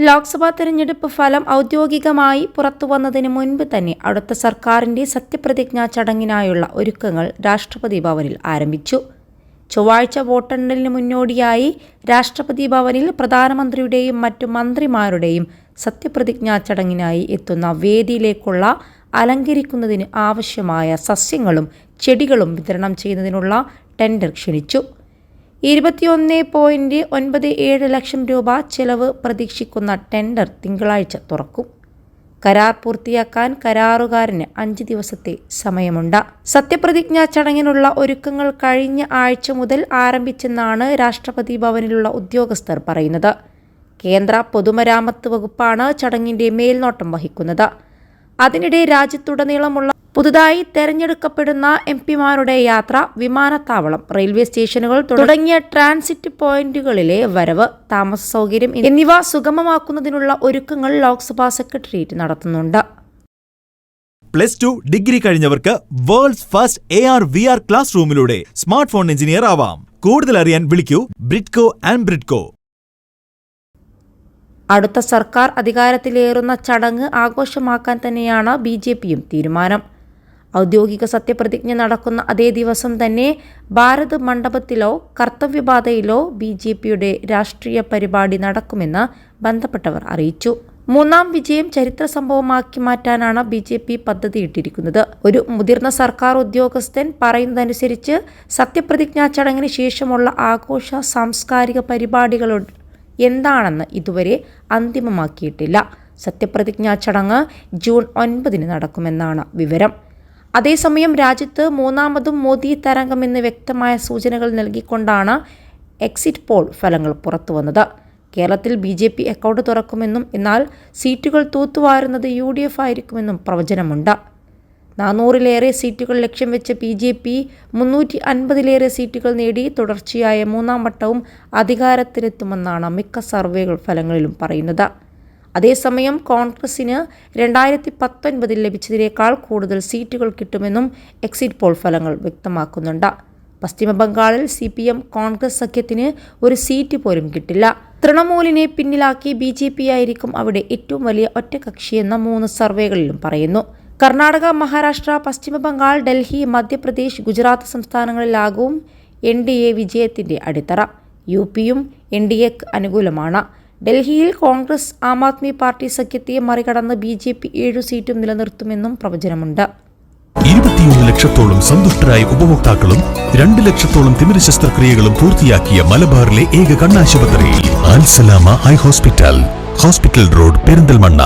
ലോക്സഭാ തെരഞ്ഞെടുപ്പ് ഫലം ഔദ്യോഗികമായി പുറത്തുവന്നതിന് മുൻപ് തന്നെ അടുത്ത സർക്കാരിന്റെ സത്യപ്രതിജ്ഞാ ചടങ്ങിനായുള്ള ഒരുക്കങ്ങൾ രാഷ്ട്രപതി ഭവനിൽ ആരംഭിച്ചു. ചൊവ്വാഴ്ച വോട്ടെണ്ണലിന് മുന്നോടിയായി രാഷ്ട്രപതി ഭവനിൽ പ്രധാനമന്ത്രിയുടെയും മറ്റു മന്ത്രിമാരുടെയും സത്യപ്രതിജ്ഞാ ചടങ്ങിനായി എത്തുന്ന വേദിയിലേക്കുള്ള അലങ്കരിക്കുന്നതിന് ആവശ്യമായ സസ്യങ്ങളും ചെടികളും വിതരണം ചെയ്യുന്നതിനുള്ള ടെൻഡർ ക്ഷണിച്ചു. 21.97 ലക്ഷം രൂപ ചെലവ് പ്രതീക്ഷിക്കുന്ന ടെൻഡർ തിങ്കളാഴ്ച തുറക്കും. കരാർ പൂർത്തിയാക്കാൻ കരാറുകാരന് 5 ദിവസത്തെ സമയമുണ്ട്. സത്യപ്രതിജ്ഞാ ചടങ്ങിനുള്ള ഒരുക്കങ്ങൾ കഴിഞ്ഞ ആഴ്ച മുതൽ ആരംഭിച്ചെന്നാണ് രാഷ്ട്രപതി ഭവനിലുള്ള ഉദ്യോഗസ്ഥർ പറയുന്നത്. കേന്ദ്ര പൊതുമരാമത്ത് വകുപ്പാണ് ചടങ്ങിന്റെ മേൽനോട്ടം വഹിക്കുന്നത്. അതിനിടെ രാജ്യത്തുടനീളമുള്ള പുതുതായി തെരഞ്ഞെടുക്കപ്പെടുന്ന എംപിമാരുടെ യാത്ര, വിമാനത്താവളം, റെയിൽവേ സ്റ്റേഷനുകൾ തുടങ്ങിയ ട്രാൻസിറ്റ് പോയിന്റുകളിലെ വരവ്, താമസ സൗകര്യം എന്നിവ സുഗമമാക്കുന്നതിനുള്ള ഒരുക്കങ്ങൾ ലോക്സഭാ സെക്രട്ടേറിയറ്റ് നടത്തുന്നുണ്ട്. +2 ഡിഗ്രി കഴിഞ്ഞവർക്ക് വേൾഡ്സ് ഫസ്റ്റ് AR/VR ക്ലാസ് റൂമിലൂടെ സ്മാർട്ട് ഫോൺ എഞ്ചിനീയർ ആവാം. കൂടുതൽ അറിയാൻ വിളിക്കൂ ബ്രിഡ്കോ ആൻഡ് ബ്രിഡ്കോ. അടുത്ത സർക്കാർ അധികാരത്തിലേറുന്ന ചടങ്ങ് ആഘോഷമാക്കാൻ തന്നെയാണ് BJPയും തീരുമാനം. ഔദ്യോഗിക സത്യപ്രതിജ്ഞ നടക്കുന്ന അതേ ദിവസം തന്നെ ഭാരത് മണ്ഡപത്തിലോ കർത്തവ്യപാതയിലോ BJPയുടെ രാഷ്ട്രീയ പരിപാടി നടക്കുമെന്ന് ബന്ധപ്പെട്ടവർ അറിയിച്ചു. 3ാം വിജയം ചരിത്ര സംഭവമാക്കി മാറ്റാനാണ് BJP പദ്ധതിയിട്ടിരിക്കുന്നത്. ഒരു മുതിർന്ന സർക്കാർ ഉദ്യോഗസ്ഥൻ പറയുന്നതനുസരിച്ച് സത്യപ്രതിജ്ഞാ ചടങ്ങിന് ശേഷമുള്ള ആഘോഷ സാംസ്കാരിക പരിപാടികൾ എന്താണെന്ന് ഇതുവരെ അന്തിമമാക്കിയിട്ടില്ല. സത്യപ്രതിജ്ഞാ ചടങ്ങ് ജൂൺ 9 നടക്കുമെന്നാണ് വിവരം. അതേസമയം രാജ്യത്ത് 3ാമതും മോദി തരംഗമെന്ന് വ്യക്തമായ സൂചനകൾ നൽകിക്കൊണ്ടാണ് എക്സിറ്റ് പോൾ ഫലങ്ങൾ പുറത്തുവന്നത്. കേരളത്തിൽ BJP അക്കൗണ്ട് തുറക്കുമെന്നും എന്നാൽ സീറ്റുകൾ തൂത്തുവാരുന്നത് UDF ആയിരിക്കുമെന്നും പ്രവചനമുണ്ട്. 400-ലേറെ സീറ്റുകൾ ലക്ഷ്യം വെച്ച BJP 350-ലേറെ സീറ്റുകൾ നേടി തുടർച്ചയായ 3ാം വട്ടവും അധികാരത്തിലെത്തുമെന്നാണ് മിക്ക സർവേകൾ ഫലങ്ങളിലും പറയുന്നത്. അതേസമയം കോൺഗ്രസിന് 2019 ലഭിച്ചതിനേക്കാൾ കൂടുതൽ സീറ്റുകൾ കിട്ടുമെന്നും എക്സിറ്റ് പോൾ ഫലങ്ങൾ വ്യക്തമാക്കുന്നുണ്ട്. പശ്ചിമ ബംഗാളിൽ CPM കോൺഗ്രസ് സഖ്യത്തിന് ഒരു സീറ്റ് പോലും കിട്ടില്ല. തൃണമൂലിനെ പിന്നിലാക്കി BJP ആയിരിക്കും അവിടെ ഏറ്റവും വലിയ ഒറ്റകക്ഷിയെന്ന 3 സർവേകളിലും പറയുന്നു. കർണാടക, മഹാരാഷ്ട്ര, പശ്ചിമ ബംഗാൾ, ഡൽഹി, മധ്യപ്രദേശ്, ഗുജറാത്ത് സംസ്ഥാനങ്ങളിലാകും NDA വിജയത്തിന്റെ അടിത്തറ. UPയും NDAക്ക് അനുകൂലമാണ്. ഡൽഹിയിൽ കോൺഗ്രസ് ആം ആദ്മി പാർട്ടി സഖ്യത്തെ മറികടന്ന് BJP 7 സീറ്റും നിലനിർത്തുമെന്നും പ്രവചനമുണ്ട്. 21 ലക്ഷത്തോളം സന്തുഷ്ടരായ ഉപഭോക്താക്കളും 2 ലക്ഷത്തോളം തിമിര ശസ്ത്രക്രിയകളും പൂർത്തിയാക്കിയ മലബാറിലെ ഏക കണ്ണാശുപത്രി അൽ സലാമ ഹൈ ഹോസ്പിറ്റൽ റോഡ്, പെരിന്തൽമണ്ണ.